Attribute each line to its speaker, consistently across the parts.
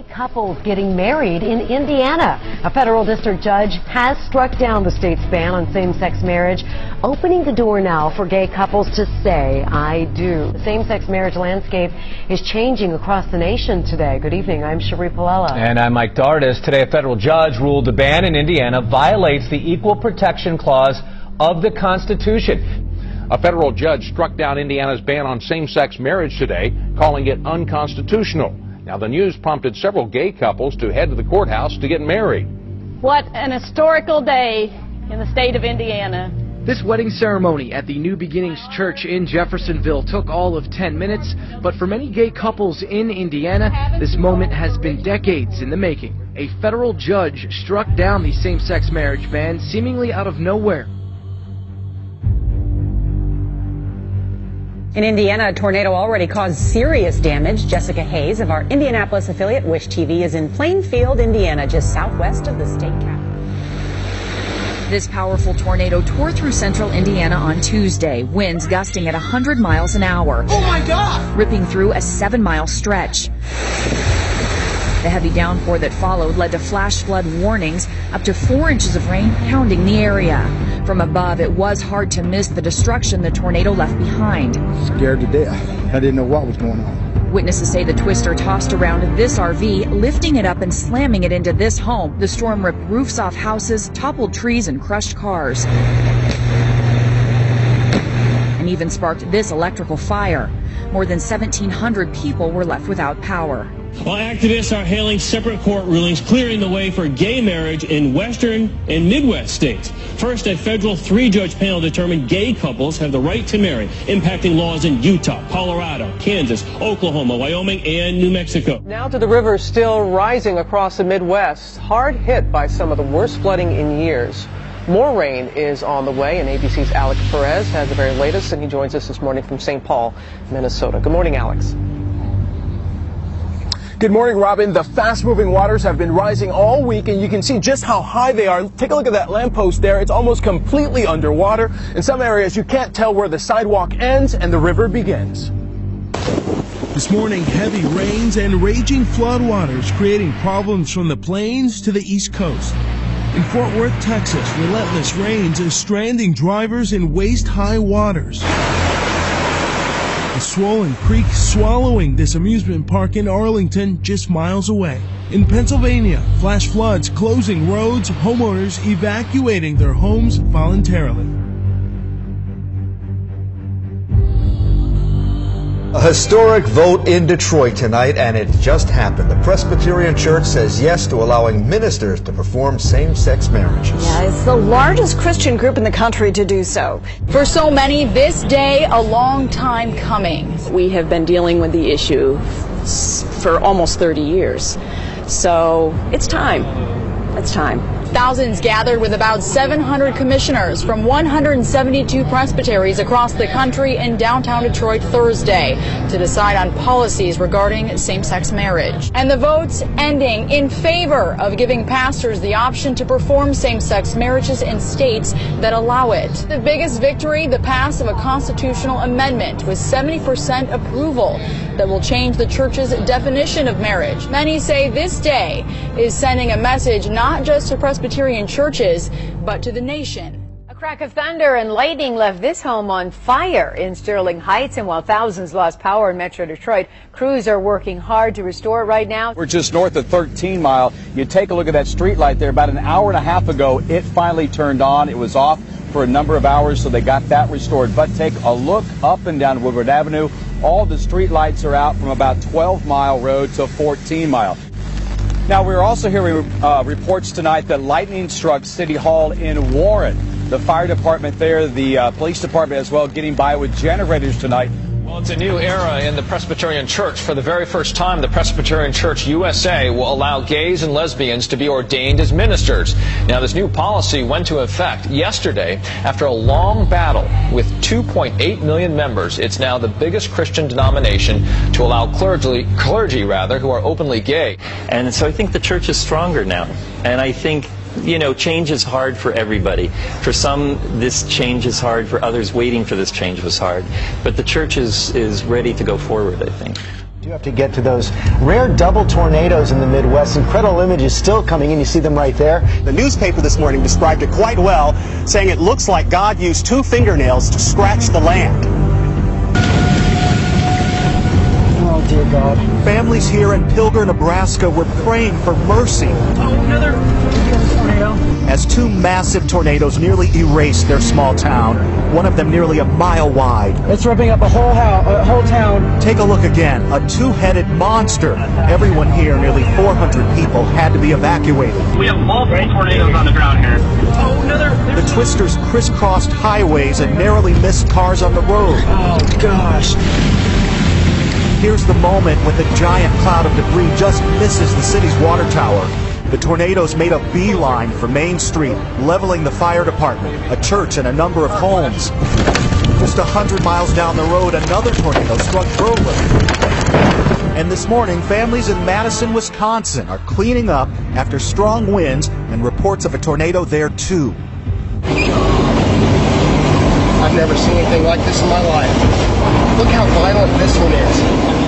Speaker 1: Gay couples getting married in Indiana. A federal district judge has struck down the state's ban on same-sex marriage, opening the door now for gay couples to say, I do. The same-sex marriage landscape is changing across the nation today. Good evening, I'm Cherie Palella.
Speaker 2: And I'm Mike Dardis. Today, a federal judge ruled the ban in Indiana violates the Equal Protection Clause of the Constitution.
Speaker 3: A federal judge struck down Indiana's ban on same-sex marriage today, calling it unconstitutional. Now, the news prompted several gay couples to head to the courthouse to get married.
Speaker 4: What an historical day in the state of Indiana.
Speaker 5: This wedding ceremony at the New Beginnings Church in Jeffersonville took all of 10 minutes, but for many gay couples in Indiana, this moment has been decades in the making. A federal judge struck down the same-sex marriage ban seemingly out of nowhere.
Speaker 6: In Indiana, a tornado already caused serious damage. Jessica Hayes of our Indianapolis affiliate, Wish TV, is in Plainfield, Indiana, just southwest of the state capital.
Speaker 7: This powerful tornado tore through central Indiana on Tuesday, winds gusting at 100 miles an hour.
Speaker 8: Oh my God!
Speaker 7: Ripping through a 7-mile stretch. The heavy downpour that followed led to flash flood warnings, up to 4 inches of rain pounding the area. From above, it was hard to miss the destruction the tornado left behind.
Speaker 9: Scared to death. I didn't know what was going on.
Speaker 7: Witnesses say the twister tossed around this RV, lifting it up and slamming it into this home. The storm ripped roofs off houses, toppled trees, and crushed cars. And even sparked this electrical fire. More than 1,700 people were left without power.
Speaker 10: Well, activists are hailing separate court rulings clearing the way for gay marriage in western and Midwest states. First, a federal 3-judge panel determined gay couples have the right to marry, impacting laws in Utah, Colorado, Kansas, Oklahoma, Wyoming, and New Mexico.
Speaker 11: Now to the rivers still rising across the Midwest, hard hit by some of the worst flooding in years. More rain is on the way, and ABC's Alex Perez has the very latest, and he joins us this morning from St. Paul, Minnesota. Good morning, Alex.
Speaker 12: Good morning, Robin. The fast-moving waters have been rising all week, and you can see just how high they are. Take a look at that lamppost there. It's almost completely underwater. In some areas, you can't tell where the sidewalk ends and the river begins.
Speaker 13: This morning, heavy rains and raging floodwaters creating problems from the plains to the East Coast. In Fort Worth, Texas, relentless rains are stranding drivers in waist-high waters. A swollen creek swallowing this amusement park in Arlington, just miles away. In Pennsylvania, flash floods closing roads, homeowners evacuating their homes voluntarily.
Speaker 14: A historic vote in Detroit tonight, and it just happened. The Presbyterian Church says yes to allowing ministers to perform same-sex marriages.
Speaker 15: Yeah, it's the largest Christian group in the country to do so.
Speaker 4: For so many, this day a long time coming.
Speaker 16: We have been dealing with the issue for almost 30 years. So it's time. It's time.
Speaker 4: Thousands gathered with about 700 commissioners from 172 presbyteries across the country in downtown Detroit Thursday to decide on policies regarding same-sex marriage. And the votes ending in favor of giving pastors the option to perform same-sex marriages in states that allow it. The biggest victory, the pass of a constitutional amendment with 70% approval that will change the church's definition of marriage. Many say this day is sending a message not just to Presbyterian churches, but to the nation.
Speaker 1: A crack of thunder and lightning left this home on fire in Sterling Heights, and while thousands lost power in Metro Detroit, crews are working hard to restore it right now.
Speaker 17: We're just north of 13 Mile. You take a look at that street light there. About an hour and a half ago, it finally turned on. It was off for a number of hours, so they got that restored. But take a look up and down Woodward Avenue. All the street lights are out from about 12 Mile Road to 14 Mile. Now, we're also hearing reports tonight that lightning struck City Hall in Warren. The fire department there, the police department as well, getting by with generators tonight.
Speaker 18: Well, it's a new era in the Presbyterian Church. For the very first time, the Presbyterian Church USA will allow gays and lesbians to be ordained as ministers. Now, this new policy went into effect yesterday after a long battle with 2.8 million members. It's now the biggest Christian denomination to allow clergy who are openly gay.
Speaker 19: And so I think the church is stronger now. And I think, you know, change is hard for everybody. For some, this change is hard. For others, waiting for this change was hard. But the church is ready to go forward, I think.
Speaker 8: You have to get to those rare double tornadoes in the Midwest. Incredible images still coming in. You see them right there.
Speaker 20: The newspaper this morning described it quite well, saying it looks like God used 2 fingernails to scratch the land.
Speaker 8: Oh, dear God.
Speaker 21: Families here in Pilger, Nebraska were praying for mercy.
Speaker 8: Oh, another tornado.
Speaker 21: As 2 massive tornadoes nearly erased their small town, one of them nearly a mile wide.
Speaker 8: It's ripping up a whole town.
Speaker 21: Take a look again, a 2-headed monster. Everyone here, nearly 400 people, had to be evacuated.
Speaker 22: We have multiple tornadoes on the ground here.
Speaker 8: Oh, another.
Speaker 21: The twisters crisscrossed highways and narrowly missed cars on the road.
Speaker 8: Oh, gosh.
Speaker 21: Here's the moment when the giant cloud of debris just misses the city's water tower. The tornadoes made a beeline for Main Street, leveling the fire department, a church, and a number of homes. Just 100 miles down the road, another tornado struck Berlin. And this morning, families in Madison, Wisconsin are cleaning up after strong winds and reports of a tornado there, too.
Speaker 23: I've never seen anything like this in my life. Look how violent this one is.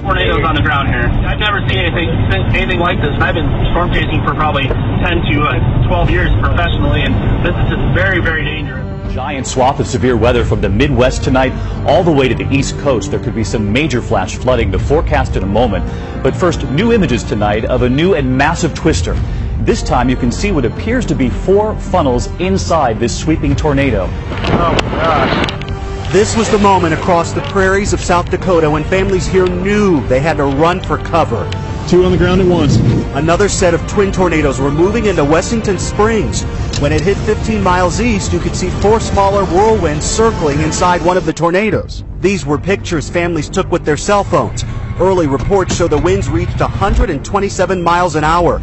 Speaker 22: Tornadoes on the ground here. I've never seen anything like this. I've been storm chasing for probably 10 to 12 years professionally, and this is just very, very dangerous.
Speaker 24: Giant swath of severe weather from the Midwest tonight all the way to the East Coast. There could be some major flash flooding, the forecast in a moment. But first, new images tonight of a new and massive twister. This time you can see what appears to be 4 funnels inside this sweeping tornado.
Speaker 21: Oh, gosh. This was the moment across the prairies of South Dakota when families here knew they had to run for cover.
Speaker 10: 2 on the ground at once.
Speaker 21: Another set of twin tornadoes were moving into Wessington Springs. When it hit 15 miles east, you could see 4 smaller whirlwinds circling inside one of the tornadoes. These were pictures families took with their cell phones. Early reports show the winds reached 127 miles an hour.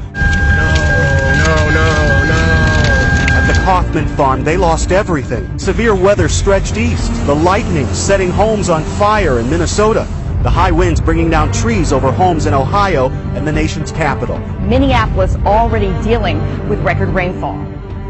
Speaker 21: At the Kaufman farm, they lost everything. Severe weather stretched east, the lightning setting homes on fire in Minnesota. The high winds bringing down trees over homes in Ohio and the nation's capital.
Speaker 25: Minneapolis already dealing with record rainfall.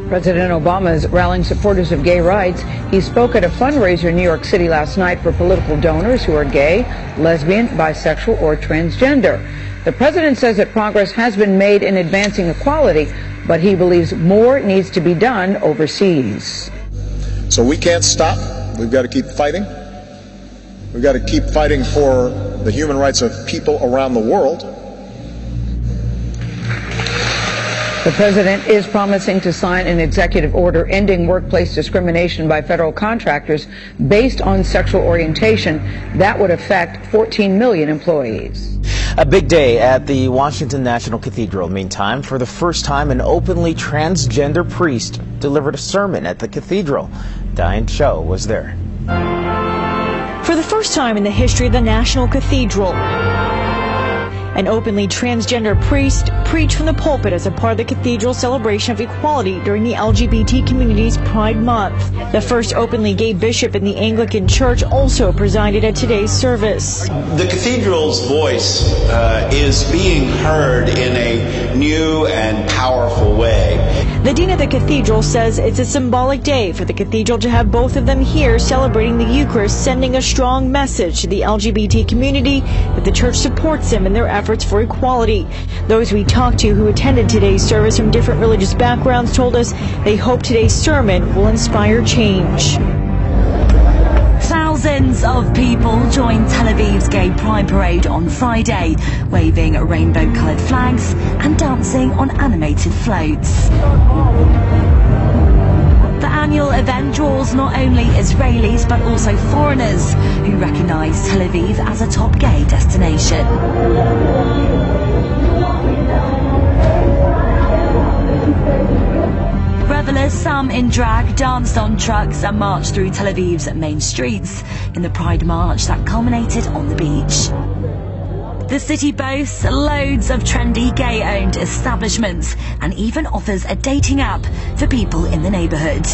Speaker 26: President Obama is rallying supporters of gay rights. He spoke at a fundraiser in New York City last night for political donors who are gay, lesbian, bisexual, or transgender. The president says that progress has been made in advancing equality, but he believes more needs to be done overseas.
Speaker 27: So we can't stop. We've got to keep fighting. We've got to keep fighting for the human rights of people around the world.
Speaker 26: The president is promising to sign an executive order ending workplace discrimination by federal contractors based on sexual orientation. That would affect 14 million employees.
Speaker 28: A big day at the Washington National Cathedral. Meantime, for the first time, an openly transgender priest delivered a sermon at the cathedral. Diane Cho was there.
Speaker 29: For the first time in the history of the National Cathedral, an openly transgender priest preached from the pulpit as a part of the cathedral's celebration of equality during the LGBT community's Pride Month. The first openly gay bishop in the Anglican Church also presided at today's service.
Speaker 30: The cathedral's voice is being heard in a new and powerful way.
Speaker 29: The dean of the cathedral says it's a symbolic day for the cathedral to have both of them here celebrating the Eucharist, sending a strong message to the LGBT community that the church supports them in their efforts for equality. Those we talked to who attended today's service from different religious backgrounds told us they hope today's sermon will inspire change.
Speaker 31: Thousands of people joined Tel Aviv's Gay Pride Parade on Friday, waving rainbow-coloured flags and dancing on animated floats. The annual event draws not only Israelis but also foreigners who recognise Tel Aviv as a top gay destination. Revelers, some in drag, danced on trucks and marched through Tel Aviv's main streets in the Pride March that culminated on the beach. The city boasts loads of trendy gay-owned establishments and even offers a dating app for people in the neighbourhood.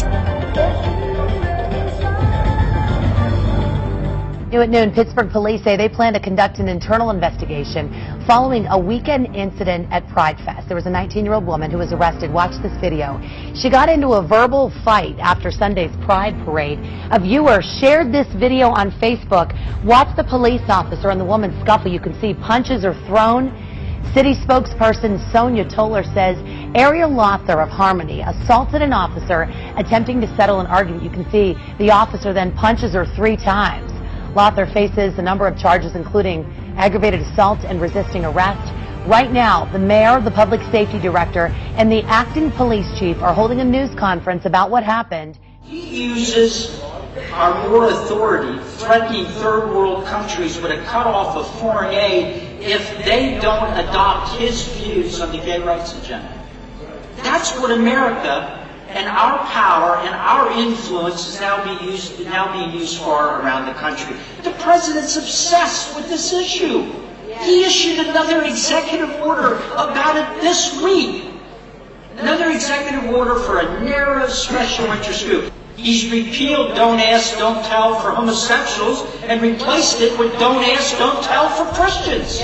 Speaker 1: New at noon, Pittsburgh police say they plan to conduct an internal investigation following a weekend incident at Pride Fest. There was a 19-year-old woman who was arrested. Watch this video. She got into a verbal fight after Sunday's Pride Parade. A viewer shared this video on Facebook. Watch the police officer and the woman scuffle. You can see punches are thrown. City spokesperson Sonia Toller says Ariel Lother of Harmony assaulted an officer attempting to settle an argument. You can see the officer then punches her 3 times. Lother faces a number of charges, including aggravated assault and resisting arrest. Right now, the mayor, the public safety director, and the acting police chief are holding a news conference about what happened.
Speaker 2: He uses our war authority, threatening third world countries with a cutoff of foreign aid if they don't adopt his views on the gay rights agenda. That's what America and our power and our influence is now being used for around the country. The president's obsessed with this issue. He issued another executive order about it this week. Another executive order for a narrow special interest group. He's repealed Don't Ask, Don't Tell for homosexuals and replaced it with Don't Ask, Don't Tell for Christians.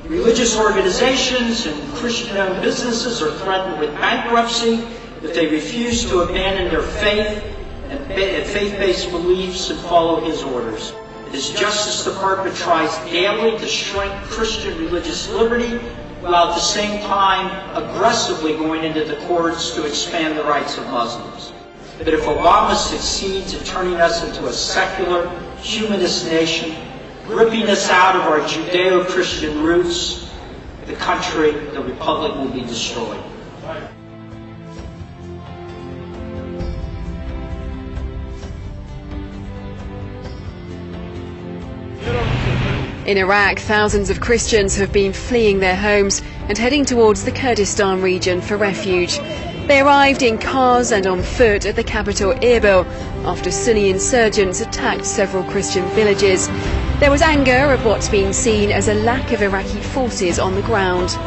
Speaker 2: Religious organizations and Christian-owned businesses are threatened with bankruptcy if they refuse to abandon their faith and faith-based beliefs and follow his orders. His Justice Department tries daily to shrink Christian religious liberty while at the same time aggressively going into the courts to expand the rights of Muslims. But if Obama succeeds in turning us into a secular, humanist nation, ripping us out of our Judeo-Christian roots, the country, the republic will be destroyed.
Speaker 3: In Iraq, thousands of Christians have been fleeing their homes and heading towards the Kurdistan region for refuge. They arrived in cars and on foot at the capital Erbil after Sunni insurgents attacked several Christian villages. There was anger at what's being seen as a lack of Iraqi forces on the ground.